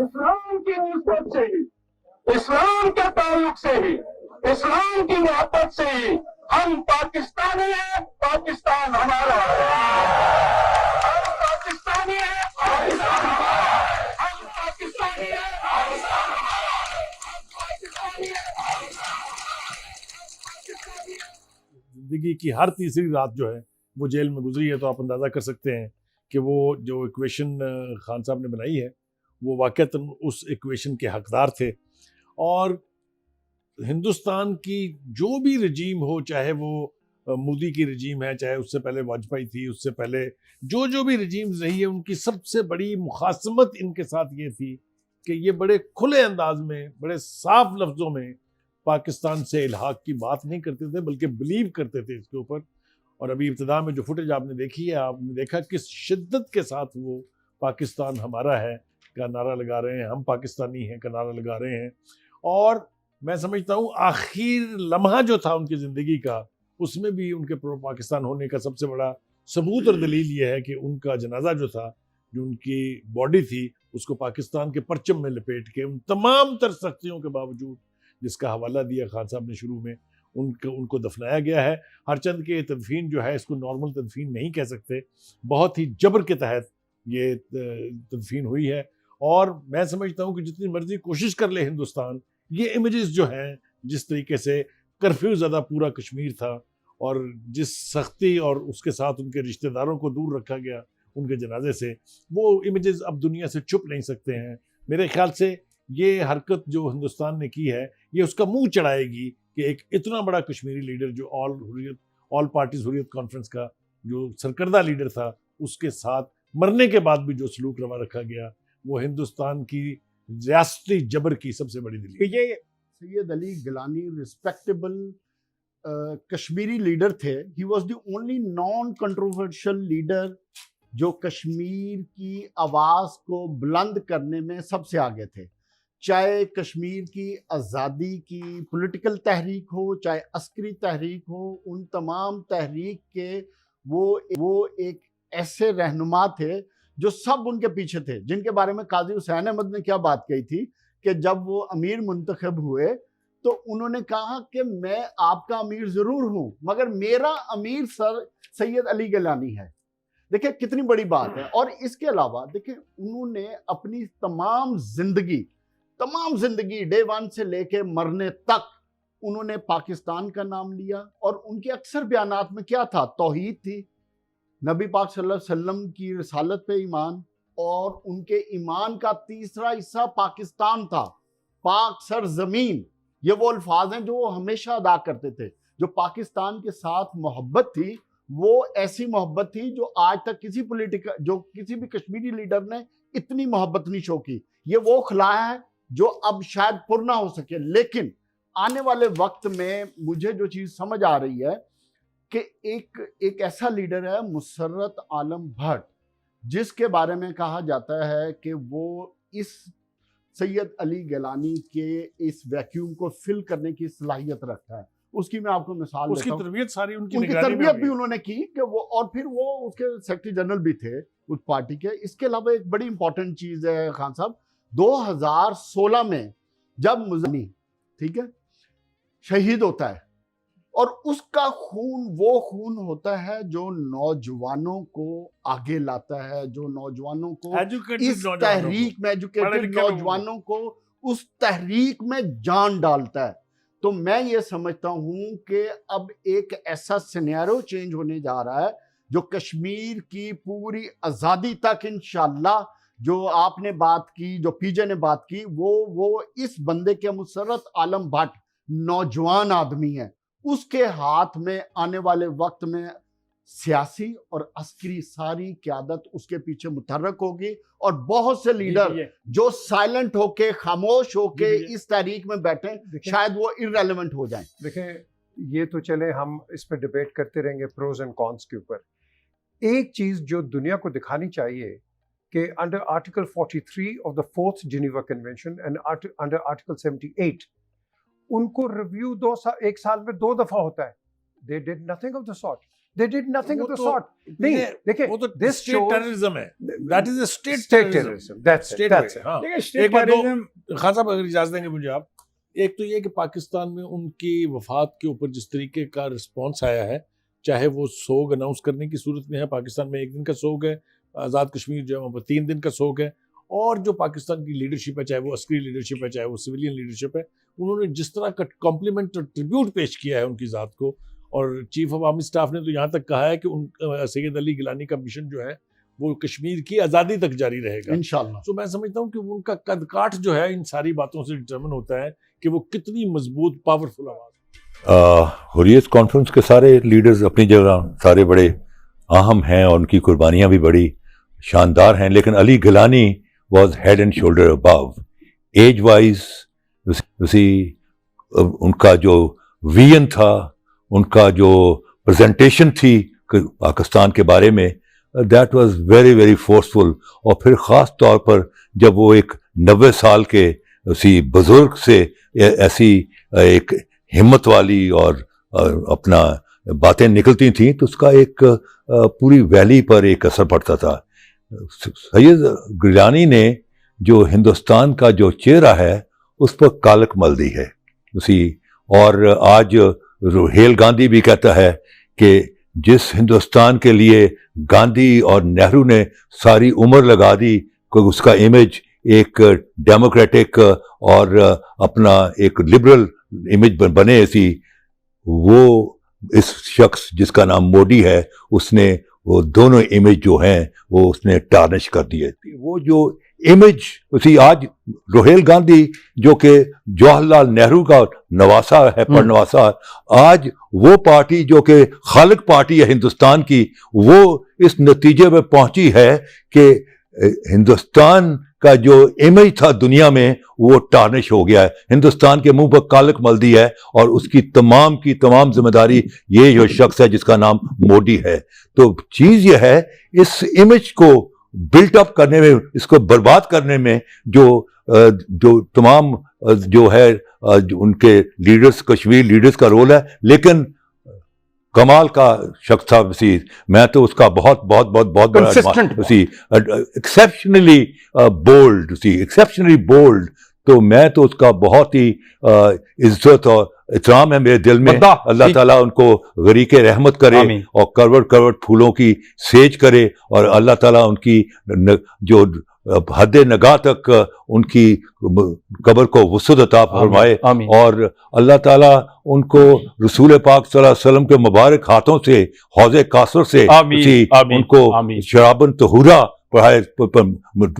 اسلام کی نسبت سے ہی، اسلام کے تعلق سے ہی، اسلام کی محبت سے ہی ہم پاکستانی ہیں، پاکستان ہمارا ہے، ہم پاکستانی ہیں، پاکستان ہمارا ہے، ہم پاکستانی ہیں، پاکستان ہمارا ہے، ہم پاکستانی ہیں، پاکستان ہمارا ہے۔ زندگی کی ہر تیسری رات جو ہے وہ جیل میں گزری ہے، تو آپ اندازہ کر سکتے ہیں کہ وہ جو ایکویشن خان صاحب نے بنائی ہے وہ واقعتاً اس ایکویشن کے حقدار تھے. اور ہندوستان کی جو بھی رجیم ہو، چاہے وہ مودی کی رجیم ہے، چاہے اس سے پہلے واجپئی تھی، اس سے پہلے جو بھی رجیمز رہی ہے، ان کی سب سے بڑی مخاصمت ان کے ساتھ یہ تھی کہ یہ بڑے کھلے انداز میں، بڑے صاف لفظوں میں پاکستان سے الحاق کی بات نہیں کرتے تھے، بلکہ بلیو کرتے تھے اس کے اوپر. اور ابھی ابتدا میں جو فوٹیج آپ نے دیکھی ہے، آپ نے دیکھا کس شدت کے ساتھ وہ پاکستان ہمارا ہے کا نعرہ لگا رہے ہیں، ہم پاکستانی ہیں کا نعرہ لگا رہے ہیں. اور میں سمجھتا ہوں آخر لمحہ جو تھا ان کی زندگی کا، اس میں بھی ان کے پرو پاکستان ہونے کا سب سے بڑا ثبوت اور دلیل یہ ہے کہ ان کا جنازہ جو تھا، جو ان کی باڈی تھی، اس کو پاکستان کے پرچم میں لپیٹ کے ان تمام تر سختیوں کے باوجود، جس کا حوالہ دیا خان صاحب نے شروع میں، ان کو دفنایا گیا ہے. ہرچند کہ یہ تدفین جو ہے، اس کو نارمل تدفین نہیں کہہ سکتے، بہت ہی جبر کے تحت یہ تدفین ہوئی ہے. اور میں سمجھتا ہوں کہ جتنی مرضی کوشش کر لے ہندوستان، یہ امیجز جو ہیں، جس طریقے سے کرفیو زدہ پورا کشمیر تھا، اور جس سختی اور اس کے ساتھ ان کے رشتہ داروں کو دور رکھا گیا ان کے جنازے سے، وہ امیجز اب دنیا سے چھپ نہیں سکتے ہیں. میرے خیال سے یہ حرکت جو ہندوستان نے کی ہے، یہ اس کا منہ چڑھائے گی کہ ایک اتنا بڑا کشمیری لیڈر جو آل پارٹیز حریت کانفرنس کا جو سرکردہ لیڈر تھا، اس کے ساتھ مرنے کے بعد بھی جو سلوک روا رکھا گیا، وہ ہندوستان کی ریاستی جبر کی سب سے بڑی دلیل. یہ سید علی گیلانی ریسپیکٹیبل کشمیری لیڈر تھے. He was the only non controversial leader جو کشمیر کی آواز کو بلند کرنے میں سب سے آگے تھے. چاہے کشمیر کی آزادی کی پولیٹیکل تحریک ہو، چاہے عسکری تحریک ہو، ان تمام تحریک کے وہ ایک ایسے رہنما تھے جو سب ان کے پیچھے تھے. جن کے بارے میں قاضی حسین احمد نے کیا بات کہی تھی کہ جب وہ امیر منتخب ہوئے تو انہوں نے کہا کہ میں آپ کا امیر ضرور ہوں، مگر میرا امیر سید علی گیلانی ہے. دیکھیں کتنی بڑی بات ہے. اور اس کے علاوہ دیکھیں انہوں نے اپنی تمام زندگی ڈے ون سے لے کے مرنے تک انہوں نے پاکستان کا نام لیا. اور ان کے اکثر بیانات میں کیا تھا؟ توحید تھی، نبی پاک صلی اللہ علیہ وسلم کی رسالت پہ ایمان، اور ان کے ایمان کا تیسرا حصہ پاکستان تھا، پاک سر زمین. یہ وہ الفاظ ہیں جو وہ ہمیشہ ادا کرتے تھے. جو پاکستان کے ساتھ محبت تھی، وہ ایسی محبت تھی جو آج تک کسی بھی کشمیری لیڈر نے اتنی محبت نہیں شو کی. یہ وہ خلا ہے جو اب شاید پر نہ ہو سکے. لیکن آنے والے وقت میں مجھے جو چیز سمجھ آ رہی ہے کہ ایک ایسا لیڈر ہے مسرت عالم بھٹ، جس کے بارے میں کہا جاتا ہے کہ وہ اس سید علی گیلانی کے اس ویکیوم کو فل کرنے کی صلاحیت رکھتا ہے. اس کی میں آپ کو مثال اس کی دیتا ہوں. تربیت ساری ان کی ان کی نگرانی میں تربیت ہوئی. بھی انہوں نے کی کہ وہ، اور پھر وہ اس کے سیکرٹری جنرل بھی تھے اس پارٹی کے. اس کے علاوہ ایک بڑی امپورٹنٹ چیز ہے خان صاحب، 2016 میں جب مزنی ٹھیک ہے شہید ہوتا ہے، اور اس کا خون وہ خون ہوتا ہے جو نوجوانوں کو آگے لاتا ہے، جو نوجوانوں کو اس تحریک میں، ایجوکیٹڈ نوجوانوں کو اس تحریک میں جان ڈالتا ہے. تو میں یہ سمجھتا ہوں کہ اب ایک ایسا سینیرو چینج ہونے جا رہا ہے جو کشمیر کی پوری آزادی تک انشاءاللہ، جو آپ نے بات کی، جو پی جے نے بات کی، وہ اس بندے کے مسرت عالم بھٹ نوجوان آدمی ہے. اس کے ہاتھ میں آنے والے وقت میں سیاسی اور عسکری ساری قیادت اس کے پیچھے متحرک ہوگی، اور بہت سے لیڈر جو سائلنٹ ہو کے، خاموش ہو کے اس تحریک میں بیٹھیں، شاید وہ ارریلیونٹ ہو جائیں. دیکھیں یہ تو چلے ہم اس پہ ڈیبیٹ کرتے رہیں گے پروز اینڈ کونس کے اوپر. ایک چیز جو دنیا کو دکھانی چاہیے کہ under article 43 of the 4th Geneva convention and under article 78 ان کو ریویو ایک سال میں 2 دفعہ ہوتا ہے. They did nothing of the sort. They did nothing وہ of the تو- sort. نہیں دیکھیں وہ تو this state shows terrorism ہے. That is a state state terrorism. terrorism. That's it. State That's way, it. ہاں. دیکھیں ایک اسٹیٹ بات دو ٹیررزم خان صاحب اگر اجازت دیں گے مجھے آپ, ایک تو یہ کہ پاکستان میں ان کی وفات کے اوپر جس طریقے کا رسپانس آیا ہے, چاہے وہ سوگ اناؤنس کرنے کی صورت میں ہے, پاکستان میں 1 دن کا سوگ ہے, آزاد کشمیر جو ہے وہاں پر 3 دن کا سوگ ہے, اور جو پاکستان کی لیڈرشپ ہے, چاہے وہ عسکری لیڈرشپ ہے, چاہے وہ سویلین لیڈرشپ ہے, انہوں نے جس طرح کا کمپلیمنٹ اور ٹریبیوٹ پیش کیا ہے ان کی ذات کو, اور چیف آف آرمی سٹاف نے تو یہاں تک کہا ہے کہ ان سید علی گیلانی کا مشن جو ہے وہ کشمیر کی آزادی تک جاری رہے گا انشاءاللہ. تو میں سمجھتا ہوں کہ ان کا قد کاٹ جو ہے ان ساری باتوں سے ڈٹرمن ہوتا ہے کہ وہ کتنی مضبوط پاورفل آواز. حریت کانفرنس کے سارے لیڈرز اپنی جگہ سارے بڑے اہم ہیں اور ان کی قربانیاں بھی بڑی شاندار ہیں, لیکن Ali Gilani was head and shoulder above age wise. اسی ان کا جو ویژن تھا, ان کا جو پریزنٹیشن تھی پاکستان کے بارے میں, that was very very forceful. اور پھر خاص طور پر جب وہ ایک 90 سال کے اسی بزرگ سے ایسی ایک ہمت والی اور اپنا باتیں نکلتی تھیں تو اس کا ایک پوری ویلی پر ایک اثر پڑتا تھا. سید گیلانی نے جو ہندوستان کا جو چہرہ ہے اس پر کالک مل دی ہے اسی. اور آج روہیل گاندھی بھی کہتا ہے کہ جس ہندوستان کے لیے گاندھی اور نہرو نے ساری عمر لگا دی کہ اس کا امیج ایک ڈیموکریٹک اور اپنا ایک لبرل امیج بنے ایسی, وہ اس شخص جس کا نام مودی ہے اس نے وہ دونوں امیج جو ہیں وہ اس نے ٹارنش کر دیے. وہ جو امیج اسی آج روہیل گاندھی جو کہ جواہر لال نہرو کا نواسا ہے, پڑنواسا, آج وہ پارٹی جو کہ خالق پارٹی ہے ہندوستان کی, وہ اس نتیجے میں پہنچی ہے کہ ہندوستان کا جو امیج تھا دنیا میں وہ ٹارنش ہو گیا ہے, ہندوستان کے منہ پر کالک مل دی ہے, اور اس کی تمام ذمہ داری یہ جو شخص ہے جس کا نام مودی ہے. تو چیز یہ ہے اس امیج کو بلٹ اپ کرنے میں, اس کو برباد کرنے میں جو تمام جو ہے ان کے لیڈرز, کشمیر لیڈرز کا رول ہے. لیکن کمال کا شخص تھا وسیع, میں تو اس کا بہت بڑا ایکسیپشنلی بولڈ, تو میں تو اس کا بہت ہی عزت اور احترام ہے میرے دل میں. اللہ تعالیٰ ان کو غریق رحمت کرے اور کروڑ پھولوں کی سیج کرے, اور اللہ تعالیٰ ان کی جو حد نگاہ تک ان کی قبر کو وسعت عطا فرمائے, اور اللہ تعالیٰ ان کو رسول پاک صلی اللہ علیہ وسلم کے مبارک ہاتھوں سے حوض کوثر سے ان کو شرابن طہورا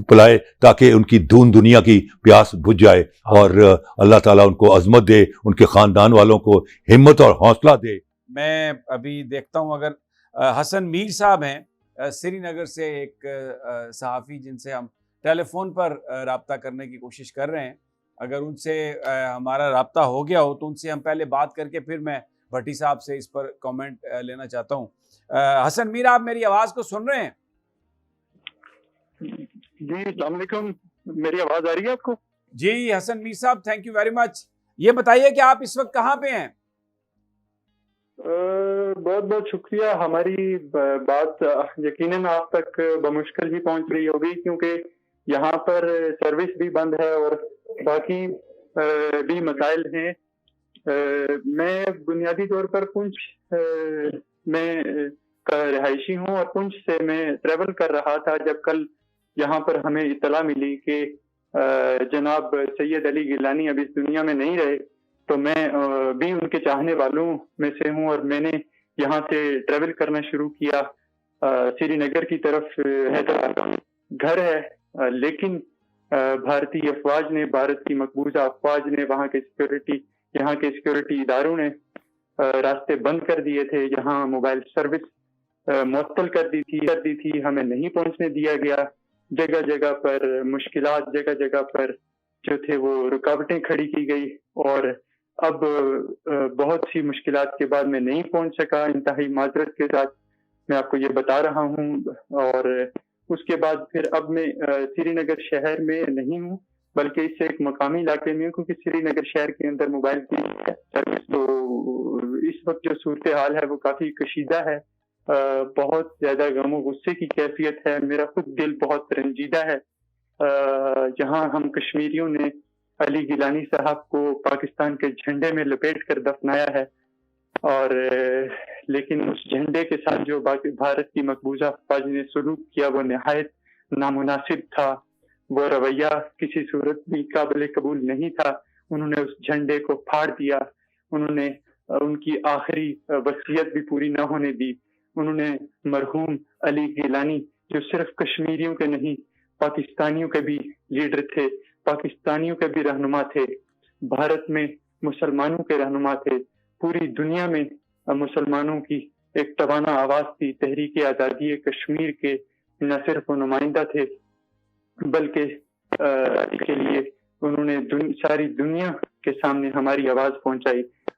پلائے تاکہ ان کی دون دنیا کی پیاس بجھ جائے, اور اللہ تعالیٰ ان کو عظمت دے, ان کے خاندان والوں کو ہمت اور حوصلہ دے. میں ابھی دیکھتا ہوں اگر حسن میر صاحب ہیں سری نگر سے, ایک صحافی جن سے ہم ٹیلی فون پر رابطہ کرنے کی کوشش کر رہے ہیں, اگر ان سے ہمارا رابطہ ہو گیا ہو تو ان سے ہم پہلے بات کر کے پھر میں بھٹی صاحب سے اس پر کامنٹ لینا چاہتا ہوں. حسن میر, آپ میری آواز کو سن رہے ہیں؟ جی السلام علیکم, میری آواز آ رہی ہے آپ کو؟ جی حسن میر صاحب, تھینک یو ویری مچ. یہ بتائیے کہ آپ اس وقت کہاں پہ ہیں؟ بہت شکریہ. ہماری بات یقیناً آپ تک بمشکل ہی پہنچ رہی ہوگی کیونکہ یہاں پر سروس بھی بند ہے اور باقی بھی مسائل ہیں. میں بنیادی طور پر پونچھ میں کا رہائشی ہوں, اور پونچھ سے میں ٹریول کر رہا تھا جب کل یہاں پر ہمیں اطلاع ملی کہ جناب سید علی گیلانی اب اس دنیا میں نہیں رہے. تو میں بھی ان کے چاہنے والوں میں سے ہوں, اور میں نے یہاں سے ٹریول کرنا شروع کیا. سری نگر کی طرف گھر ہے, لیکن بھارتی افواج نے, بھارت کی مقبوضہ افواج نے, یہاں کے سیکورٹی اداروں نے راستے بند کر دیے تھے. یہاں موبائل سروس معطل کر دی تھی, ہمیں نہیں پہنچنے دیا گیا. جگہ جگہ پر مشکلات, جگہ جگہ پر جو تھے وہ رکاوٹیں کھڑی کی گئی, اور اب بہت سی مشکلات کے بعد میں نہیں پہنچ سکا. انتہائی معذرت کے ساتھ میں آپ کو یہ بتا رہا ہوں. اور اس کے بعد پھر اب میں سری نگر شہر میں نہیں ہوں بلکہ اس سے ایک مقامی علاقے میں ہوں, کیونکہ سری نگر شہر کے اندر موبائل کی سروس, تو اس وقت جو صورتحال ہے وہ کافی کشیدہ ہے. بہت زیادہ غم و غصے کی کیفیت ہے. میرا خود دل بہت رنجیدہ ہے. جہاں ہم کشمیریوں نے علی گیلانی صاحب کو پاکستان کے جھنڈے میں لپیٹ کر دفنایا ہے، اور لیکن اس جھنڈے کے ساتھ جو بھارت کی مقبوضہ فوج نے سلوک کیا وہ نہایت نامناسب تھا. وہ رویہ کسی صورت بھی قابل قبول نہیں تھا. انہوں نے اس جھنڈے کو پھاڑ دیا. انہوں نے ان کی آخری وصیت بھی پوری نہ ہونے دی. انہوں نے مرحوم علی گیلانی جو صرف کشمیریوں کے نہیں پاکستانیوں کے بھی لیڈر تھے، پاکستانیوں کے بھی رہنما تھے، بھارت میں مسلمانوں کے رہنما تھے، پوری دنیا میں مسلمانوں کی ایک توانا آواز تھی. تحریک آزادی کشمیر کے نہ صرف وہ نمائندہ تھے بلکہ کے لیے انہوں نے ساری دنیا کے سامنے ہماری آواز پہنچائی.